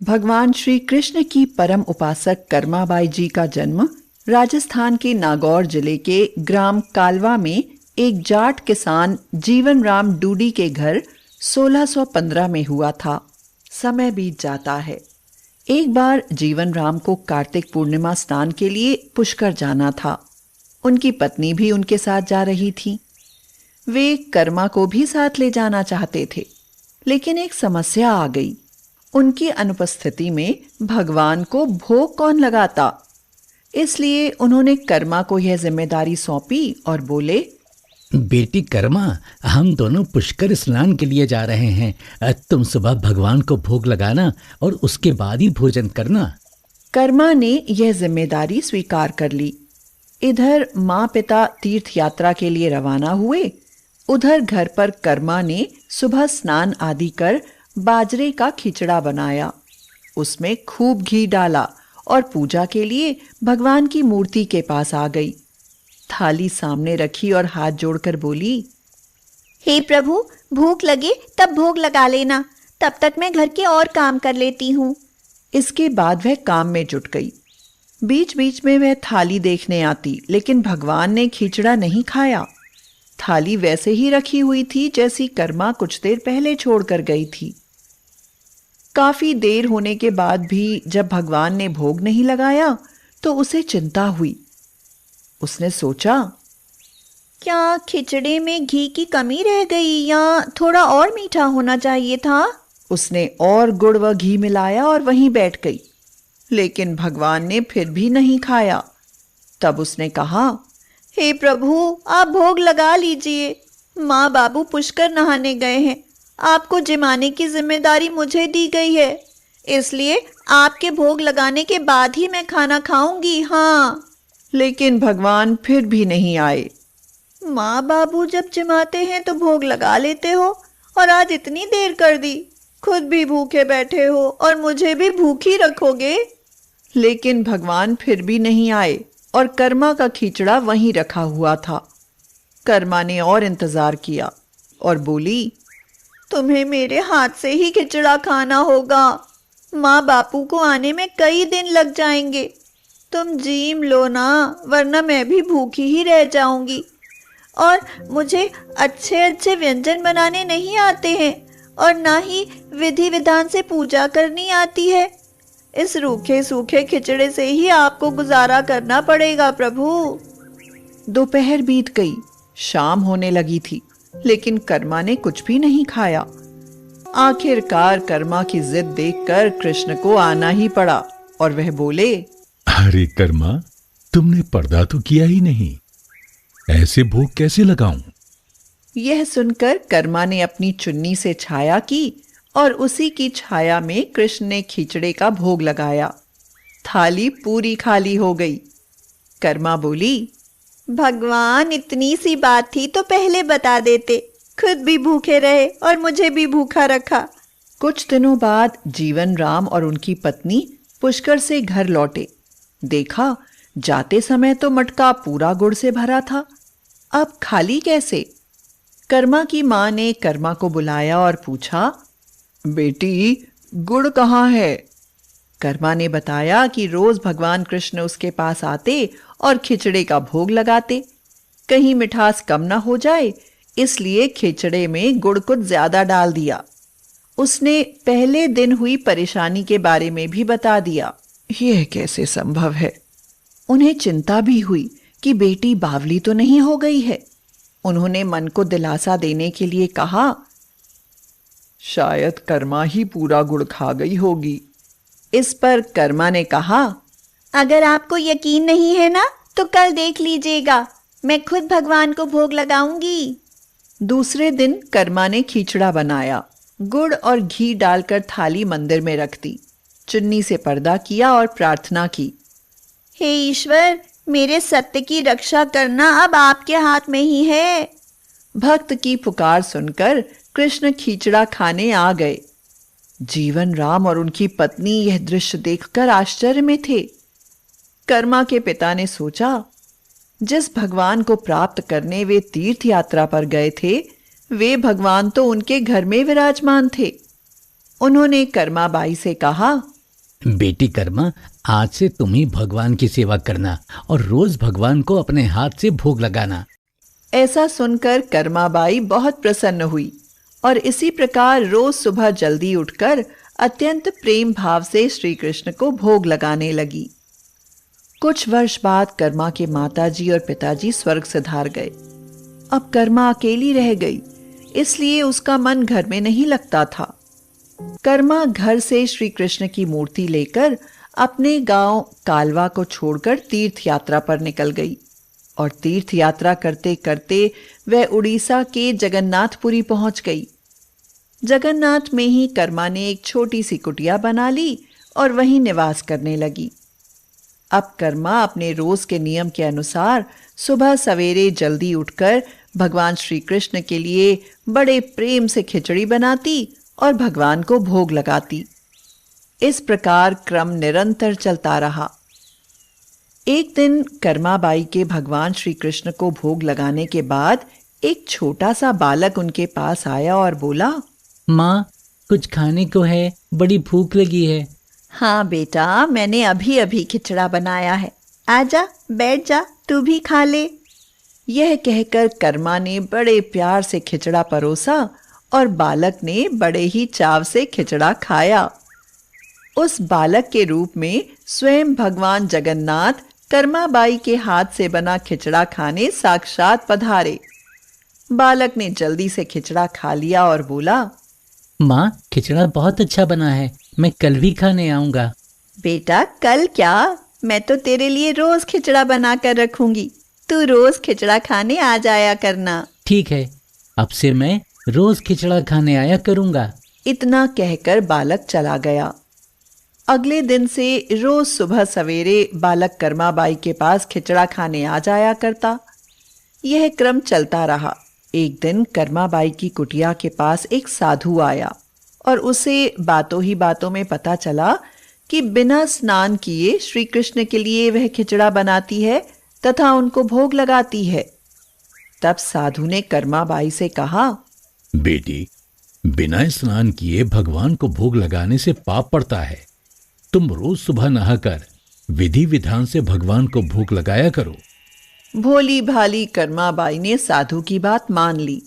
भगवान श्री कृष्ण की परम उपासक कर्माबाई जी का जन्म राजस्थान के नागौर जिले के ग्राम कालवा में एक जाट किसान जीवन राम डूडी के घर 1615 में हुआ था। समय बीत जाता है। एक बार जीवन राम को कार्तिक पूर्णिमा स्नान के लिए पुष्कर जाना था। उनकी पत्नी भी उनके साथ जा रही थी। वे कर्मा को भी साथ ले जाना चाहते थे, लेकिन एक समस्या आ गई। उनकी अनुपस्थिति में भगवान को भोग कौन लगाता? इसलिए उन्होंने कर्मा को यह जिम्मेदारी सौंपी और बोले, बेटी कर्मा, हम दोनों पुष्कर स्नान के लिए जा रहे हैं। तुम सुबह भगवान को भोग लगाना और उसके बाद ही भोजन करना। कर्मा ने यह जिम्मेदारी स्वीकार कर ली। इधर माँ पिता तीर्थ यात्रा के लिए रवाना हुए, उधर घर पर कर्मा ने सुबह स्नान आदि कर बाजरे का खिचड़ा बनाया। उसमें खूब घी डाला और पूजा के लिए भगवान की मूर्ति के पास आ गई। थाली सामने रखी और हाथ जोड़कर बोली, हे प्रभु, भूख लगे तब भोग लगा लेना, तब तक मैं घर के और काम कर लेती हूँ। इसके बाद वह काम में जुट गई। बीच बीच में वह थाली देखने आती, लेकिन भगवान ने खिचड़ा नहीं खाया। थाली वैसे ही रखी हुई थी जैसी कर्मा कुछ देर पहले छोड़कर गई थी। काफी देर होने के बाद भी जब भगवान ने भोग नहीं लगाया तो उसे चिंता हुई। उसने सोचा, क्या खिचड़े में घी की कमी रह गई या थोड़ा और मीठा होना चाहिए था? उसने और गुड़ व घी मिलाया और वहीं बैठ गई, लेकिन भगवान ने फिर भी नहीं खाया। तब उसने कहा, हे प्रभु, आप भोग लगा लीजिए। माँ बाबू पुष्कर नहाने गए हैं, आपको जिमाने की जिम्मेदारी मुझे दी गई है, इसलिए आपके भोग लगाने के बाद ही मैं खाना खाऊंगी। हाँ। लेकिन भगवान फिर भी नहीं आए। माँ बाबू जब जिमाते हैं तो भोग लगा लेते हो, और आज इतनी देर कर दी। खुद भी भूखे बैठे हो और मुझे भी भूखी रखोगे। लेकिन भगवान फिर भी नहीं आए और कर्मा का खिचड़ा वहीं रखा हुआ था। कर्मा ने और इंतजार किया और बोली, तुम्हें मेरे हाथ से ही खिचड़ा खाना होगा। माँ बापू को आने में कई दिन लग जाएंगे। तुम जीम लो ना, वरना मैं भी भूखी ही रह जाऊंगी। और मुझे अच्छे अच्छे व्यंजन बनाने नहीं आते हैं और ना ही विधि विधान से पूजा करनी आती है। इस रूखे सूखे खिचड़े से ही आपको गुजारा करना पड़ेगा प्रभु। दोपहर बीत गई, शाम होने लगी थी, लेकिन कर्मा ने कुछ भी नहीं खाया। आखिरकार कर्मा की जिद देखकर कृष्ण को आना ही पड़ा और वह बोले, अरे कर्मा, तुमने पर्दा तो किया ही नहीं, ऐसे भोग कैसे लगाऊं? यह सुनकर कर्मा ने अपनी चुन्नी से छाया की और उसी की छाया में कृष्ण ने खिचड़े का भोग लगाया। थाली पूरी खाली हो गई। कर्मा बोली, भगवान, इतनी सी बात थी तो पहले बता देते, खुद भी भूखे रहे और मुझे भी भूखा रखा। कुछ दिनों बाद जीवन राम और उनकी पत्नी पुष्कर से घर लौटे। देखा, जाते समय तो मटका पूरा गुड़ से भरा था, अब खाली कैसे? कर्मा की माँ ने कर्मा को बुलाया और पूछा, बेटी, गुड़ कहाँ है? कर्मा ने बताया कि रोज भगवान कृष्ण उसके पास आते और खिचड़े का भोग लगाते। कहीं मिठास कम ना हो जाए, इसलिए खिचड़े में गुड़ कुछ ज्यादा डाल दिया। उसने पहले दिन हुई परेशानी के बारे में भी बता दिया। यह कैसे संभव है? उन्हें चिंता भी हुई कि बेटी बावली तो नहीं हो गई है। उन्होंने मन को दिलासा देने के लिए कहा, शायद कर्मा ही पूरा गुड़ खा गई होगी। इस पर कर्मा ने कहा, अगर आपको यकीन नहीं है ना तो कल देख लीजिएगा, मैं खुद भगवान को भोग लगाऊंगी। दूसरे दिन कर्मा ने खिचड़ा बनाया, गुड़ और घी डालकर थाली मंदिर में रख दी, चुन्नी से पर्दा किया और प्रार्थना की, हे ईश्वर, मेरे सत्य की रक्षा करना अब आपके हाथ में ही है। भक्त की पुकार सुनकर कृष्ण खिचड़ा खाने आ गए। जीवन राम और उनकी पत्नी यह दृश्य देखकर आश्चर्य में थे। कर्मा के पिता ने सोचा, जिस भगवान को प्राप्त करने वे तीर्थ यात्रा पर गए थे, वे भगवान तो उनके घर में विराजमान थे। उन्होंने कर्माबाई से कहा, बेटी कर्मा, आज से तुम ही भगवान की सेवा करना और रोज भगवान को अपने हाथ से भोग लगाना। ऐसा सुनकर कर्माबाई बहुत प्रसन्न हुई और इसी प्रकार रोज सुबह जल्दी उठकर अत्यंत प्रेम भाव से श्री कृष्ण को भोग लगाने लगी। कुछ वर्ष बाद कर्मा के माताजी और पिताजी स्वर्ग सिधार गए। अब कर्मा अकेली रह गई, इसलिए उसका मन घर में नहीं लगता था। कर्मा घर से श्री कृष्ण की मूर्ति लेकर अपने गांव कालवा को छोड़कर तीर्थ यात्रा पर निकल गई और तीर्थ यात्रा करते करते वह उड़ीसा के जगन्नाथपुरी पहुंच गई। जगन्नाथ में ही कर्मा ने एक छोटी सी कुटिया बना ली और वहीं निवास करने लगी। अब कर्मा अपने रोज के नियम के अनुसार सुबह सवेरे जल्दी उठकर भगवान श्री कृष्ण के लिए बड़े प्रेम से खिचड़ी बनाती और भगवान को भोग लगाती। इस प्रकार क्रम निरंतर चलता रहा। एक दिन कर्माबाई के भगवान श्री कृष्ण को भोग लगाने के बाद एक छोटा सा बालक उनके पास आया और बोला, माँ, कुछ खाने को है, बड़ी भूख लगी है। हाँ बेटा, मैंने अभी अभी खिचड़ा बनाया है, आजा बैठ जा, तू भी खा ले। यह कहकर कर्मा ने बड़े प्यार से खिचड़ा परोसा और बालक ने बड़े ही चाव से खिचड़ा खाया। उस बालक के रूप में स्वयं भगवान जगन्नाथ कर्माबाई के हाथ से बना खिचड़ा खाने साक्षात पधारे। बालक ने जल्दी से खिचड़ा खा लिया और बोला, माँ, खिचड़ा बहुत अच्छा बना है, मैं कल भी खाने आऊंगा। बेटा, कल क्या, मैं तो तेरे लिए रोज खिचड़ा बना कर रखूंगी, तू रोज खिचड़ा खाने आ जाया करना। ठीक है, अब से मैं रोज खिचड़ा खाने आया करूंगा। इतना कहकर बालक चला गया। अगले दिन से रोज सुबह सवेरे बालक कर्माबाई के पास खिचड़ा खाने आ जाया करता। यह क्रम चलता रहा। एक दिन कर्माबाई की कुटिया के पास एक साधु आया और उसे बातों ही बातों में पता चला कि बिना स्नान किए श्री कृष्ण के लिए वह खिचड़ा बनाती है तथा उनको भोग लगाती है। तब साधु ने कर्माबाई से कहा, बेटी, बिना स्नान किए भगवान को भोग लगाने से पाप पड़ता है। तुम रोज सुबह नहाकर विधि विधान से भगवान को भोग लगाया करो। भोली भाली कर्माबाई ने साधु की बात मान ली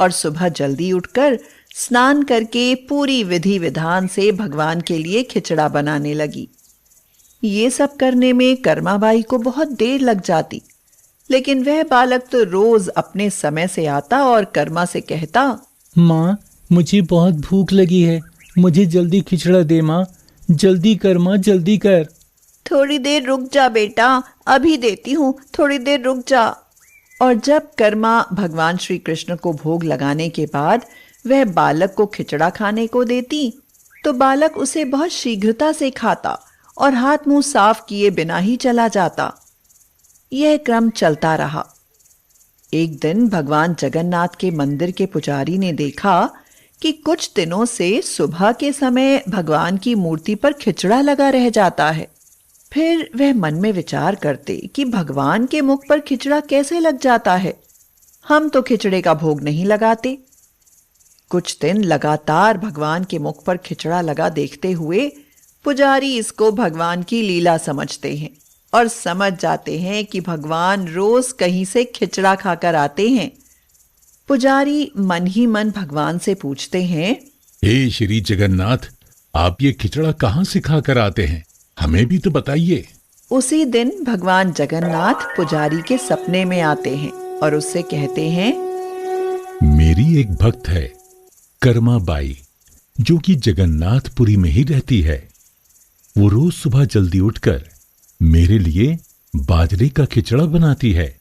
और सुबह जल्दी उठकर स्नान करके पूरी विधि विधान से भगवान के लिए खिचड़ा बनाने लगी। ये सब करने में कर्माबाई को बहुत देर लग जाती, लेकिन वह बालक तो रोज अपने समय से आता और कर्मा से कहता, माँ, मुझे बहुत भूख लगी है, मुझे जल्दी खिचड़ा दे माँ, जल्दी कर माँ, जल्दी कर। थोड़ी देर रुक जा बेटा, अभी देती हूँ, थोड़ी देर रुक जा। और जब कर्मा भगवान श्री कृष्ण को भोग लगाने के बाद वह बालक को खिचड़ा खाने को देती तो बालक उसे बहुत शीघ्रता से खाता और हाथ मुंह साफ किए बिना ही चला जाता। यह क्रम चलता रहा। एक दिन भगवान जगन्नाथ के मंदिर के पुजारी ने देखा कि कुछ दिनों से सुबह के समय भगवान की मूर्ति पर खिचड़ा लगा रह जाता है। फिर वह मन में विचार करते कि भगवान के मुख पर खिचड़ा कैसे लग जाता है, हम तो खिचड़े का भोग नहीं लगाते। कुछ दिन लगातार भगवान के मुख पर खिचड़ा लगा देखते हुए पुजारी इसको भगवान की लीला समझते हैं और समझ जाते हैं कि भगवान रोज कहीं से खिचड़ा खाकर आते हैं। पुजारी मन ही मन भगवान से पूछते हैं, हे श्री जगन्नाथ, आप ये खिचड़ा कहाँ से खाकर आते हैं, हमें भी तो बताइए। उसी दिन भगवान जगन्नाथ पुजारी के सपने में आते हैं और उससे कहते हैं, मेरी एक भक्त है कर्माबाई, जो कि जगन्नाथपुरी में ही रहती है। वो रोज सुबह जल्दी उठकर मेरे लिए बाजरे का खिचड़ा बनाती है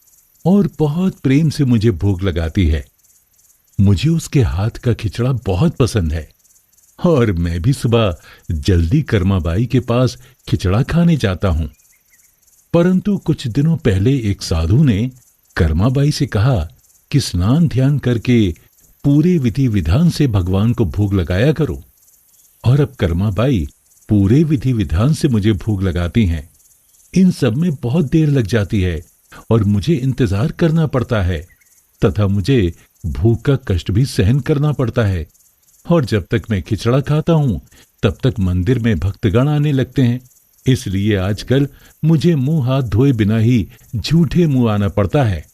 और बहुत प्रेम से मुझे भोग लगाती है। मुझे उसके हाथ का खिचड़ा बहुत पसंद है और मैं भी सुबह जल्दी कर्माबाई के पास खिचड़ा खाने जाता हूं। परंतु कुछ दिनों पहले एक साधु ने कर्माबाई से कहा कि स्नान ध्यान करके पूरे विधि विधान से भगवान को भोग लगाया करो, और अब कर्माबाई पूरे विधि विधान से मुझे भोग लगाती हैं। इन सब में बहुत देर लग जाती है और मुझे इंतजार करना पड़ता है तथा मुझे भूख का कष्ट भी सहन करना पड़ता है, और जब तक मैं खिचड़ा खाता हूं तब तक मंदिर में भक्तगण आने लगते हैं, इसलिए आजकल मुझे मुंह हाथ धोए बिना ही झूठे मुंह आना पड़ता है।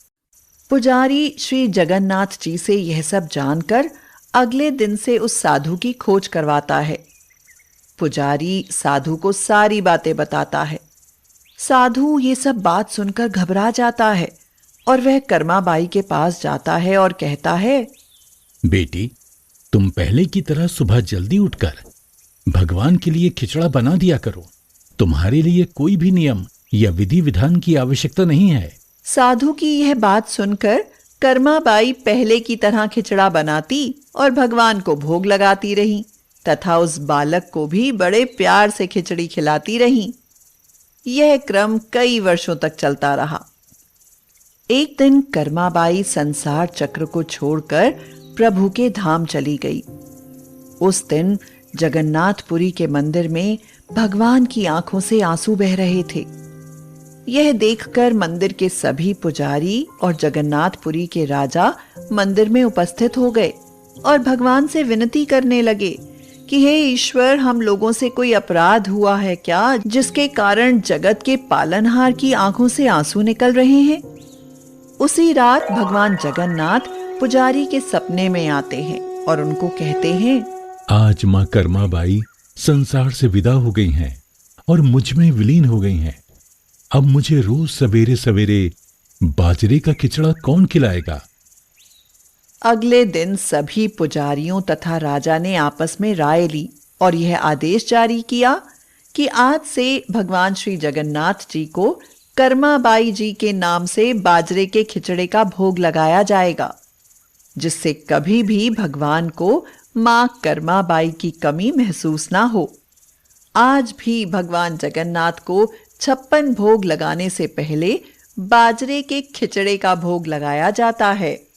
पुजारी श्री जगन्नाथ जी से यह सब जानकर अगले दिन से उस साधु की खोज करवाता है। पुजारी साधु को सारी बातें बताता है। साधु ये सब बात सुनकर घबरा जाता है और वह कर्माबाई के पास जाता है और कहता है, बेटी, तुम पहले की तरह सुबह जल्दी उठकर भगवान के लिए खिचड़ा बना दिया करो। तुम्हारे लिए कोई भी नियम या विधि विधान की आवश्यकता नहीं है। साधु की यह बात सुनकर कर्माबाई पहले की तरह खिचड़ा बनाती और भगवान को भोग लगाती रही तथा उस बालक को भी बड़े प्यार से खिचड़ी खिलाती रही। यह क्रम कई वर्षों तक चलता रहा। एक दिन कर्माबाई संसार चक्र को छोड़कर प्रभु के धाम चली गई। उस दिन जगन्नाथपुरी के मंदिर में भगवान की आंखों से आंसू बह रहे थे। यह देखकर मंदिर के सभी पुजारी और जगन्नाथपुरी के राजा मंदिर में उपस्थित हो गए और भगवान से विनती करने लगे कि हे ईश्वर, हम लोगों से कोई अपराध हुआ है क्या, जिसके कारण जगत के पालनहार की आंखों से आंसू निकल रहे हैं। उसी रात भगवान जगन्नाथ पुजारी के सपने में आते हैं और उनको कहते हैं, आज माँ कर्माबाई संसार से विदा हो गई हैं और मुझ में विलीन हो गई हैं। अब मुझे रोज सवेरे सवेरे बाजरे का खिचड़ा कौन खिलाएगा? अगले दिन सभी पुजारियों तथा राजा ने आपस में राय ली और यह आदेश जारी किया कि आज से भगवान श्री जगन्नाथ जी को कर्माबाई जी के नाम से बाजरे के खिचड़े का भोग लगाया जाएगा, जिससे कभी भी भगवान को मां कर्माबाई की कमी महसूस ना हो। आज भी भगवान जगन्नाथ को 56 भोग लगाने से पहले बाजरे के खिचड़े का भोग लगाया जाता है।